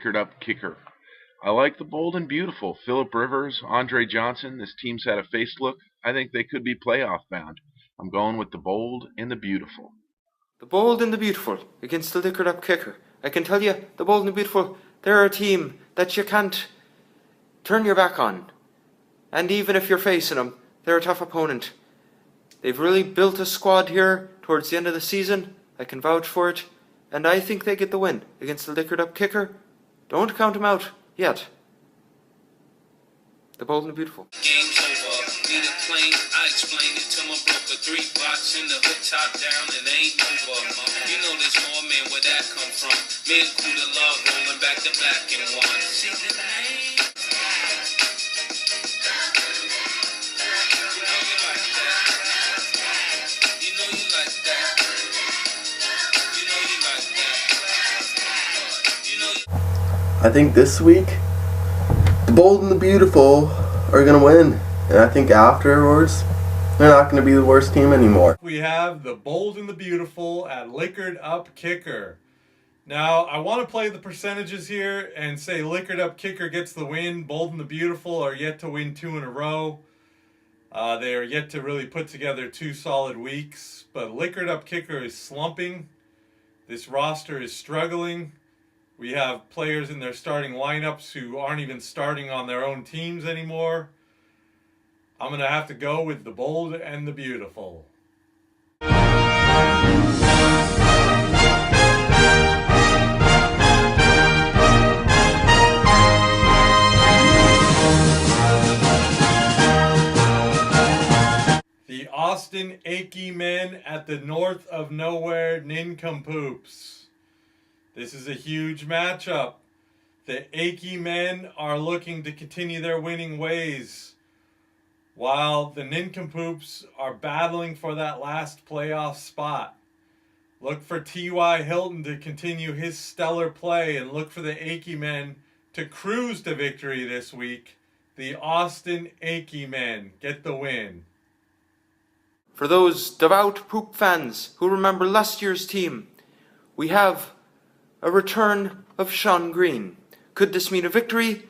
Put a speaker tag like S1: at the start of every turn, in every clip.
S1: liquored up kicker. I like the bold and beautiful. Philip Rivers, Andre Johnson. This team's had a faced look. I think they could be playoff bound. I'm going with the bold and the beautiful.
S2: The Bold and the Beautiful against the liquored up kicker. I can tell you, the Bold and the Beautiful, they're a team that you can't turn your back on. And even if you're facing them, they're a tough opponent. They've really built a squad here towards the end of the season. I can vouch for it. And I think they get the win against the liquored up kicker. Don't count them out yet. The Bold and the Beautiful.
S3: Game's over. Need a plane. I explained it to my broker. 3 box in the hood, top down, and ain't over. You know there's more men where that come from. Me and Kuda love rolling back to back in one. See the name? You know you like that. You know you like that. You know you like that.
S4: I think this week, the Bold and the Beautiful are going to win. And I think afterwards, they're not going to be the worst team anymore.
S5: We have the Bold and the Beautiful at liquored up kicker. Now, I want to play the percentages here and say liquored up kicker gets the win. Bold and the Beautiful are yet to win 2 in a row. They are yet to really put together 2 solid weeks. But liquored up kicker is slumping. This roster is struggling. We have players in their starting lineups who aren't even starting on their own teams anymore. I'm going to have to go with the Bold and the Beautiful. The Austin Achy Men at the North of Nowhere Nincompoops. This is a huge matchup. The Achy Men are looking to continue their winning ways, while the Nincompoops are battling for that last playoff spot. Look for T.Y. Hilton to continue his stellar play, and look for the Achy Men to cruise to victory this week. The Austin Achy Men get the win.
S2: For those devout Poop fans who remember last year's team, we have a return of Sean Green. Could this mean a victory?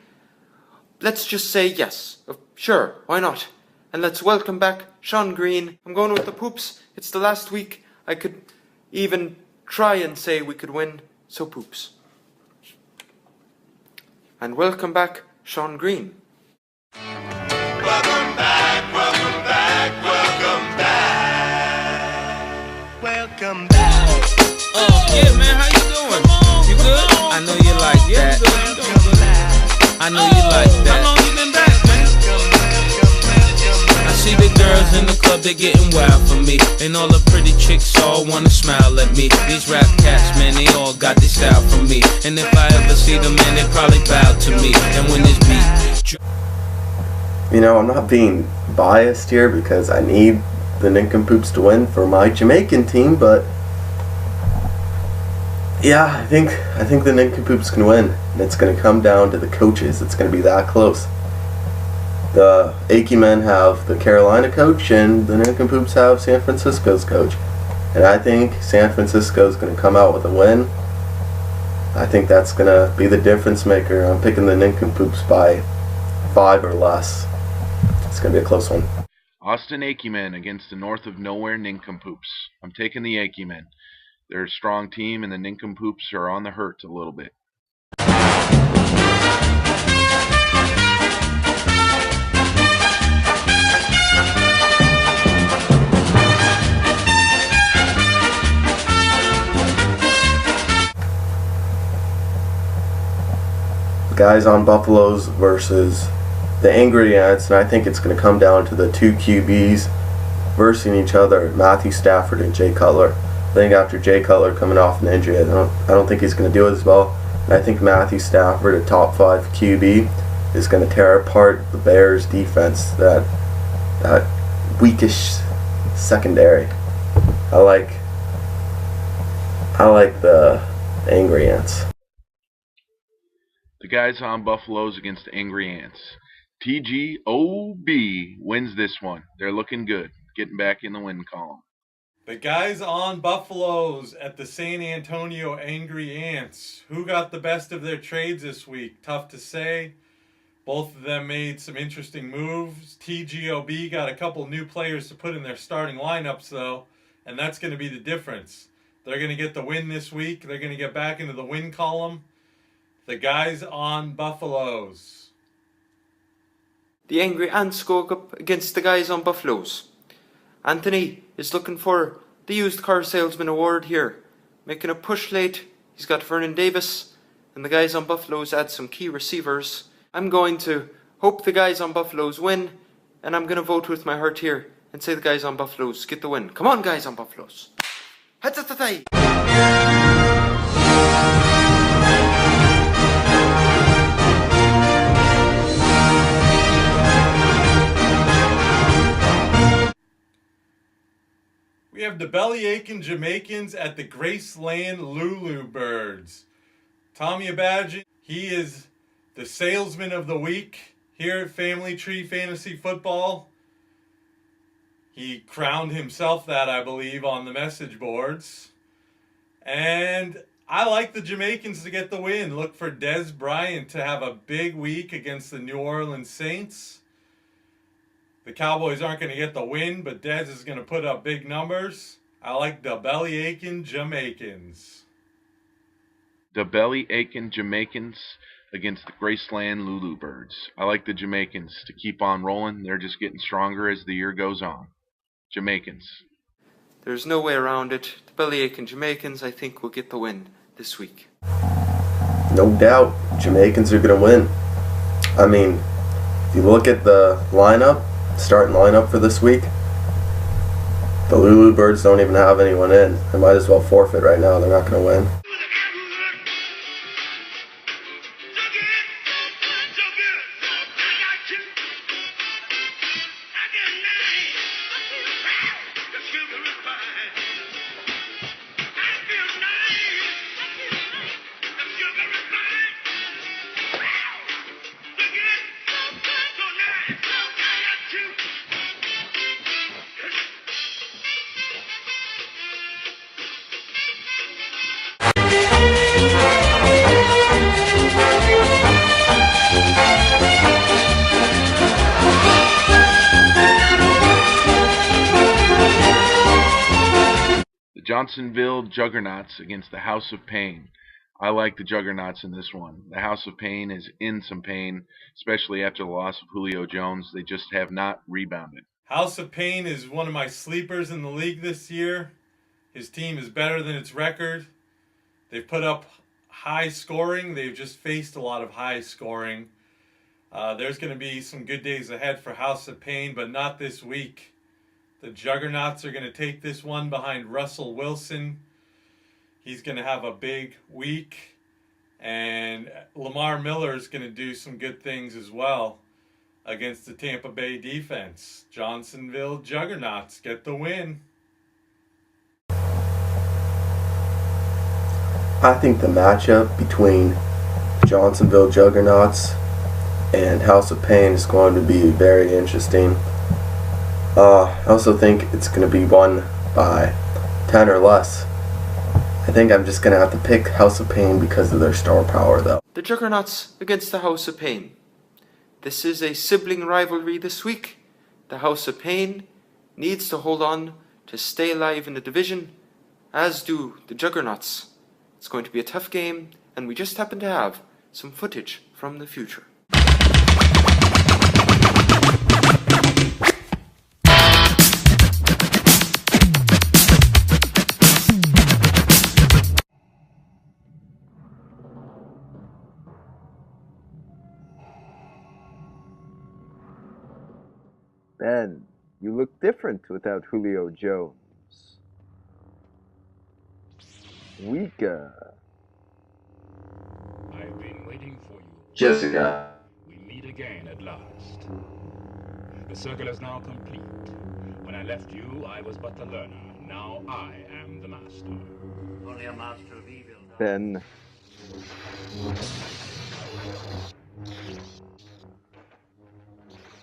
S2: Let's just say yes. Sure, why not? And let's welcome back Sean Green. I'm going with the Poops. It's the last week. I could even try and say we could win, so Poops. And welcome back Sean Green.
S6: Welcome back, welcome back, welcome back. Welcome back.
S3: Yeah, man, how you doing? You good? I know you like that. I know you like that. How long you been back, man? I see the girls in the club, they're getting wild for me. And all the pretty chicks all wanna smile at me. These rap cats, man, they all got this style from me. And if I ever see them, man, they probably bow to me. And when this beat,
S4: You know, I'm not being biased here because I need the Nincompoops to win for my Jamaican team, but yeah, I think the Nincompoops can win, and it's going to come down to the coaches. It's going to be that close. The Achy Men have the Carolina coach, and the Nincompoops have San Francisco's coach. And I think San Francisco's going to come out with a win. I think that's going to be the difference maker. I'm picking the Nincompoops by 5 or less. It's going to be a close one.
S1: Austin Achy Men against the North of Nowhere Nincompoops. I'm taking the Achy Men. They're a strong team, and the Nincompoops are on the hurt a little bit.
S4: Guys on Buffaloes versus the Angry Ants, and I think it's going to come down to the 2 QBs versing each other, Matthew Stafford and Jay Cutler. I think after Jay Cutler coming off an injury, I don't think he's going to do it as well. And I think Matthew Stafford, a top 5 QB, is going to tear apart the Bears' defense, that weakish secondary. I like the Angry Ants.
S1: The guys on Buffaloes against the Angry Ants. TGOB wins this one. They're looking good, getting back in the win column.
S5: The guys on Buffaloes at the San Antonio Angry Ants. Who got the best of their trades this week? Tough to say. Both of them made some interesting moves. TGOB got a couple new players to put in their starting lineups, though, and that's going to be the difference. They're going to get the win this week. They're going to get back into the win column. The guys on Buffaloes.
S2: The Angry Ants go up against the guys on Buffaloes. Anthony is looking for the Used Car Salesman Award here. Making a push late. He's got Vernon Davis. And the guys on Buffaloes add some key receivers. I'm going to hope the guys on Buffaloes win. And I'm going to vote with my heart here and say the guys on Buffaloes get the win. Come on, guys on Buffaloes. Hatatatai!
S5: We have the belly-aching Jamaicans at the Graceland Lulu Birds. Tommy Abajian, he is the salesman of the week here at Family Tree Fantasy Football. He crowned himself that, I believe, on the message boards. And I like the Jamaicans to get the win. Look for Dez Bryant to have a big week against the New Orleans Saints. The Cowboys aren't going to get the win, but Dez is going to put up big numbers. I like the belly-aching Jamaicans.
S1: The belly-aching Jamaicans against the Graceland Lulu Birds. I like the Jamaicans to keep on rolling. They're just getting stronger as the year goes on. Jamaicans.
S2: There's no way around it. The belly-aching Jamaicans, I think, will get the win this week.
S4: No doubt, Jamaicans are going to win. I mean, if you look at the lineup, starting lineup for this week, the Lulu Birds don't even have anyone in. They might as well forfeit right now. They're not going to win.
S1: Johnsonville Juggernauts against the House of Pain. I like the Juggernauts in this one. The House of Pain is in some pain, especially after the loss of Julio Jones. They just have not rebounded.
S5: House of Pain is one of my sleepers in the league this year. His team is better than its record. They've put up high scoring. They've just faced a lot of high scoring. There's going to be some good days ahead for House of Pain, but not this week. The Juggernauts are going to take this one behind Russell Wilson. He's going to have a big week. And Lamar Miller is going to do some good things as well against the Tampa Bay defense. Johnsonville Juggernauts get the win.
S4: I think the matchup between Johnsonville Juggernauts and House of Pain is going to be very interesting. I also think it's going to be won by 10 or less. I think I'm just going to have to pick House of Pain because of their star power, though.
S2: The Juggernauts against the House of Pain. This is a sibling rivalry this week. The House of Pain needs to hold on to stay alive in the division, as do the Juggernauts. It's going to be a tough game, and we just happen to have some footage from the future.
S7: Ben, you look different without Julio Jones. Weaker.
S8: I've been waiting for you.
S4: Jessica.
S8: We meet again at last. The circle is now complete. When I left you, I was but the learner. Now I am the master.
S9: Only a master of evil.
S7: Ben.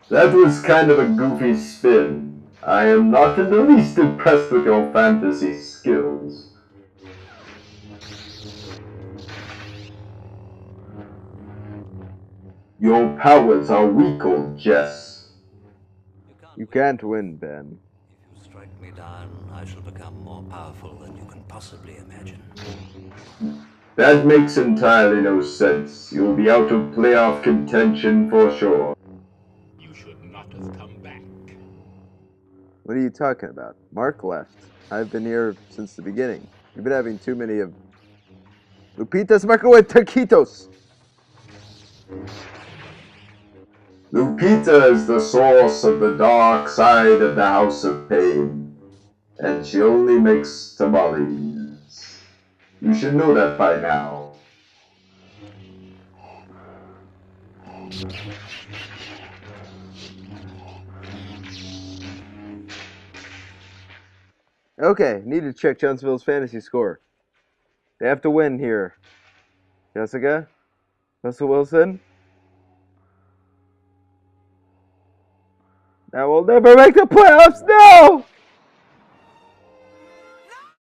S10: That was kind of a goofy spin. I am not in the least impressed with your fantasy skills. Your powers are weak, old Jess.
S7: You can't win, Ben.
S9: If you strike me down, I shall become more powerful than you can possibly imagine.
S10: That makes entirely no sense. You'll be out of playoff contention for sure.
S8: You should not have come back.
S7: What are you talking about? Mark left. I've been here since the beginning. You've been having too many of Lupita's microwave taquitos.
S10: Lupita is the source of the dark side of the House of Pain, and she only makes tamales. You should know that by now.
S7: Okay, need to check Johnsonville's fantasy score. They have to win here. Jessica? Russell Wilson? That will never make the playoffs! No!